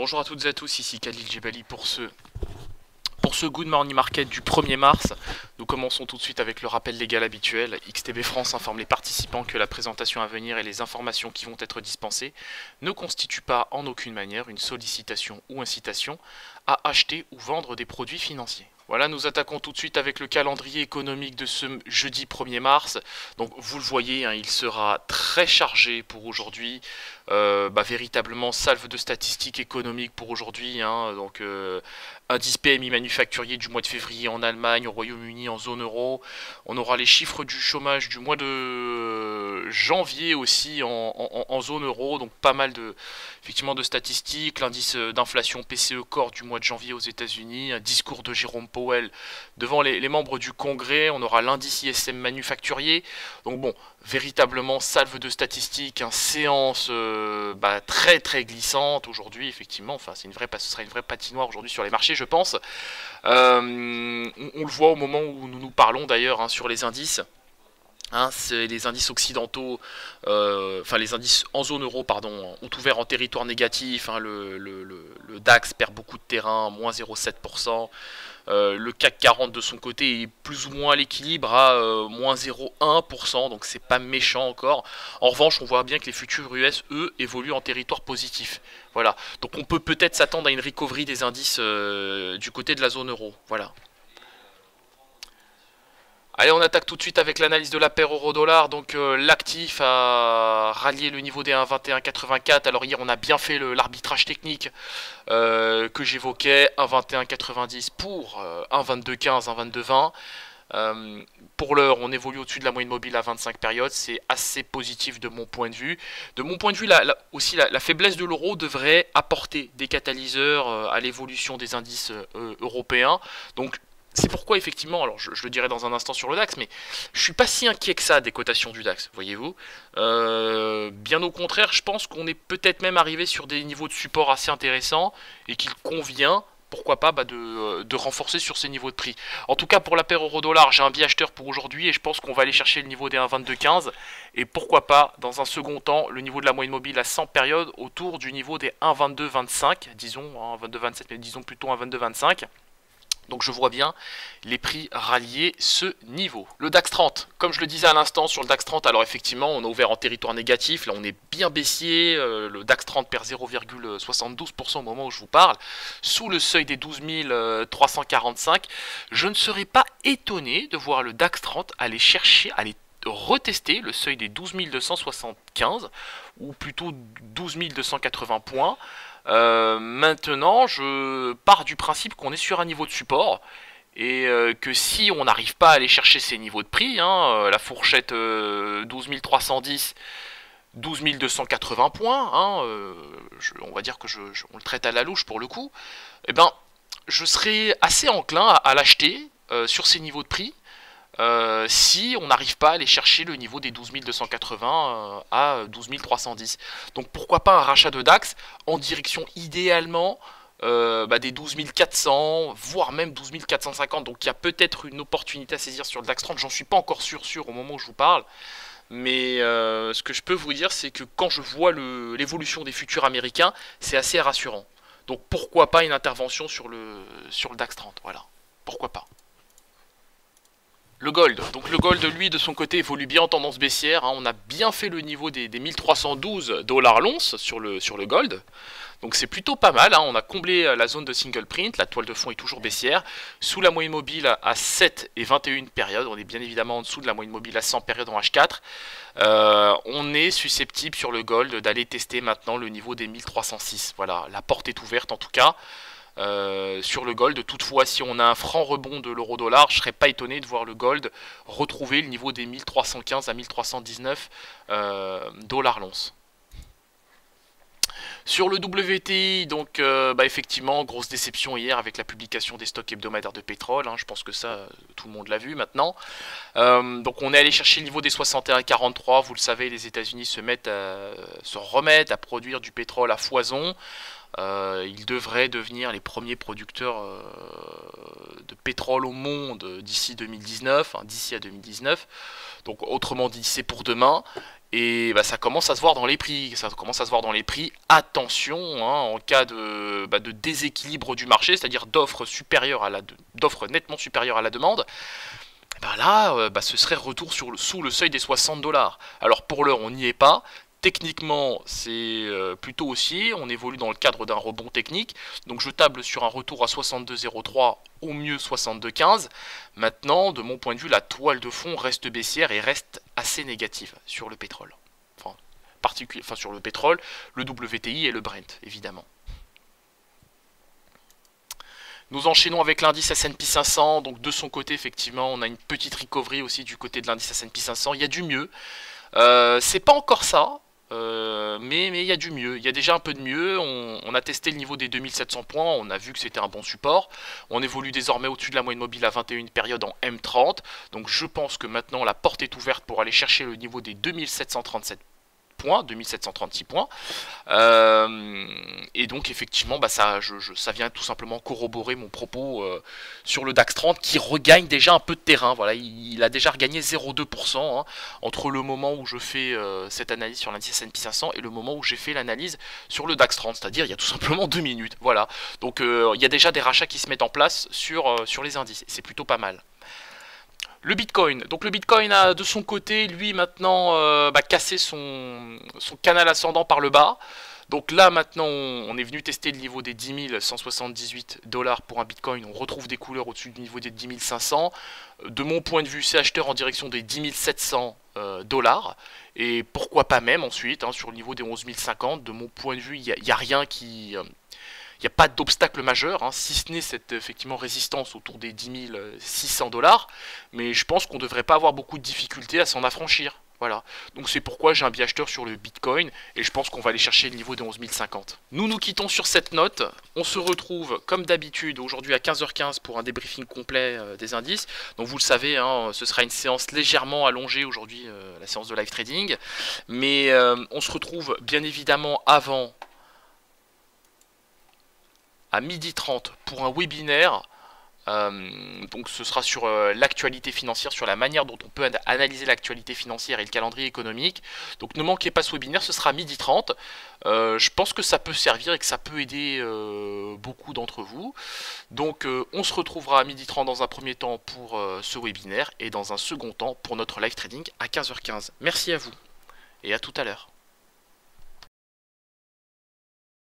Bonjour à toutes et à tous, ici Khalil Jebali pour ce Good Morning Market du 1er mars. Nous commençons tout de suite avec le rappel légal habituel. XTB France informe les participants que la présentation à venir et les informations qui vont être dispensées ne constituent pas en aucune manière une sollicitation ou incitation à acheter ou vendre des produits financiers. Voilà, nous attaquons tout de suite avec le calendrier économique de ce jeudi 1er mars. Donc vous le voyez, il sera très chargé pour aujourd'hui. Véritablement salve de statistiques économiques pour aujourd'hui. Indice PMI manufacturier du mois de février en Allemagne, au Royaume-Uni, en zone euro. On aura les chiffres du chômage du mois de janvier aussi en zone euro. Donc pas mal effectivement de statistiques. L'indice d'inflation PCE Core du mois de janvier aux États-Unis. Un discours de Jérôme Powell devant les membres du Congrès. On aura l'indice ISM manufacturier. Donc bon, véritablement salve de statistiques, séance très très glissante aujourd'hui, effectivement. Enfin, ce sera une vraie patinoire aujourd'hui sur les marchés, je pense. On le voit au moment où nous parlons d'ailleurs sur les indices. Les indices occidentaux, les indices en zone euro, pardon, ont ouvert en territoire négatif. Le DAX perd beaucoup de terrain, moins 0,7%. Le CAC 40 de son côté est plus ou moins à l'équilibre à moins 0,1%, donc c'est pas méchant encore. En revanche, on voit bien que les futurs US, eux, évoluent en territoire positif. Voilà, donc on peut peut-être s'attendre à une recovery des indices du côté de la zone euro. Voilà. Allez, on attaque tout de suite avec l'analyse de la paire euro-dollar. Donc l'actif a rallié le niveau des 1,2184. Alors hier, on a bien fait l'arbitrage technique que j'évoquais. 1,2190 pour 1,2215, 1,2220. Pour l'heure, on évolue au-dessus de la moyenne mobile à 25 périodes. C'est assez positif de mon point de vue. De mon point de vue, la faiblesse de l'euro devrait apporter des catalyseurs à l'évolution des indices européens. Donc c'est pourquoi effectivement, alors je le dirai dans un instant sur le DAX, mais je suis pas si inquiet que ça des cotations du DAX, voyez-vous. Bien au contraire, je pense qu'on est peut-être même arrivé sur des niveaux de support assez intéressants et qu'il convient, pourquoi pas, de renforcer sur ces niveaux de prix. En tout cas, pour la paire euro-dollar, j'ai un biais acheteur pour aujourd'hui et je pense qu'on va aller chercher le niveau des 1,2215 et pourquoi pas, dans un second temps, le niveau de la moyenne mobile à 100 périodes autour du niveau des 1,2225, disons, 1,2227, mais disons plutôt 1,2225. Donc je vois bien les prix rallier ce niveau. Le DAX 30, comme je le disais à l'instant sur le DAX 30, alors effectivement on a ouvert en territoire négatif, là on est bien baissier, le DAX 30 perd 0,72% au moment où je vous parle, sous le seuil des 12 345. Je ne serais pas étonné de voir le DAX 30 aller retester le seuil des 12 275, ou plutôt 12 280 points. Maintenant, je pars du principe qu'on est sur un niveau de support et que si on n'arrive pas à aller chercher ces niveaux de prix, la fourchette 12 310, 12 280 points, on va dire que on le traite à la louche pour le coup, je serais assez enclin à l'acheter sur ces niveaux de prix. Si on n'arrive pas à aller chercher le niveau des 12 280 à 12 310. Donc pourquoi pas un rachat de DAX en direction idéalement des 12 400, voire même 12 450. Donc il y a peut-être une opportunité à saisir sur le DAX 30. J'en suis pas encore sûr au moment où je vous parle. Mais ce que je peux vous dire, c'est que quand je vois l'évolution des futurs américains, c'est assez rassurant. Donc pourquoi pas une intervention sur le DAX 30. Voilà, pourquoi pas. Le gold, donc le gold lui de son côté évolue bien en tendance baissière, on a bien fait le niveau des 1312 dollars l'once sur le gold, donc c'est plutôt pas mal, on a comblé la zone de single print, la toile de fond est toujours baissière, sous la moyenne mobile à 7 et 21 périodes, on est bien évidemment en dessous de la moyenne mobile à 100 périodes en H4, on est susceptible sur le gold d'aller tester maintenant le niveau des 1306, voilà, la porte est ouverte en tout cas. Sur le gold, toutefois si on a un franc rebond de l'euro-dollar, je serais pas étonné de voir le gold retrouver le niveau des 1315 à 1319 dollars l'once. Sur le WTI, donc effectivement, grosse déception hier avec la publication des stocks hebdomadaires de pétrole, je pense que ça, tout le monde l'a vu maintenant. Donc on est allé chercher le niveau des 61,43, vous le savez, les États-Unis se remettent à produire du pétrole à foison. Ils devraient devenir les premiers producteurs de pétrole au monde d'ici 2019, d'ici à 2019. Donc autrement dit, c'est pour demain. Et bah, ça commence à se voir dans les prix. Attention, hein, en cas de déséquilibre du marché, c'est-à-dire d'offres nettement supérieures à la demande, bah là, ce serait retour sous le seuil des 60 dollars. Alors pour l'heure, on n'y est pas. Techniquement, c'est plutôt haussier. On évolue dans le cadre d'un rebond technique. Donc je table sur un retour à 62,03, au mieux 62,15. Maintenant, de mon point de vue, la toile de fond reste baissière et reste assez négative sur le pétrole. Enfin sur le pétrole, le WTI et le Brent, évidemment. Nous enchaînons avec l'indice S&P 500, donc de son côté effectivement on a une petite recovery aussi du côté de l'indice S&P 500, il y a du mieux, c'est pas encore ça, mais il y a du mieux, il y a déjà un peu de mieux, on a testé le niveau des 2700 points, on a vu que c'était un bon support, on évolue désormais au-dessus de la moyenne mobile à 21 périodes en M30, donc je pense que maintenant la porte est ouverte pour aller chercher le niveau des 2737 points, 2736 points, et donc effectivement ça vient tout simplement corroborer mon propos sur le DAX 30 qui regagne déjà un peu de terrain. Voilà, il a déjà regagné 0,2% hein, entre le moment où je fais cette analyse sur l'indice S&P 500 et le moment où j'ai fait l'analyse sur le DAX 30, c'est-à-dire il y a tout simplement 2 minutes. Voilà, donc il y a déjà des rachats qui se mettent en place sur les indices, c'est plutôt pas mal. Le Bitcoin, donc le Bitcoin a de son côté, lui maintenant, cassé son canal ascendant par le bas. Donc là maintenant, on est venu tester le niveau des 10 178 dollars pour un Bitcoin. On retrouve des couleurs au-dessus du niveau des 10 500. De mon point de vue, c'est acheteur en direction des 10 700 dollars. Et pourquoi pas même ensuite, hein, sur le niveau des 11 050. De mon point de vue, il n'y a rien qui... il n'y a pas d'obstacle majeur, hein, si ce n'est cette effectivement résistance autour des 10 600 dollars, mais je pense qu'on ne devrait pas avoir beaucoup de difficultés à s'en affranchir. Voilà, donc c'est pourquoi j'ai un biais acheteur sur le Bitcoin, et je pense qu'on va aller chercher le niveau des 11 050. Nous nous quittons sur cette note, on se retrouve comme d'habitude aujourd'hui à 15h15 pour un débriefing complet des indices. Donc vous le savez, hein, ce sera une séance légèrement allongée aujourd'hui, la séance de live trading, mais on se retrouve bien évidemment avant à 12h30 pour un webinaire. Donc ce sera sur l'actualité financière, sur la manière dont on peut analyser l'actualité financière et le calendrier économique. Donc ne manquez pas ce webinaire, ce sera à 12h30. Je pense que ça peut servir et que ça peut aider beaucoup d'entre vous. Donc on se retrouvera à 12h30 dans un premier temps pour ce webinaire et dans un second temps pour notre live trading à 15h15. Merci à vous et à tout à l'heure.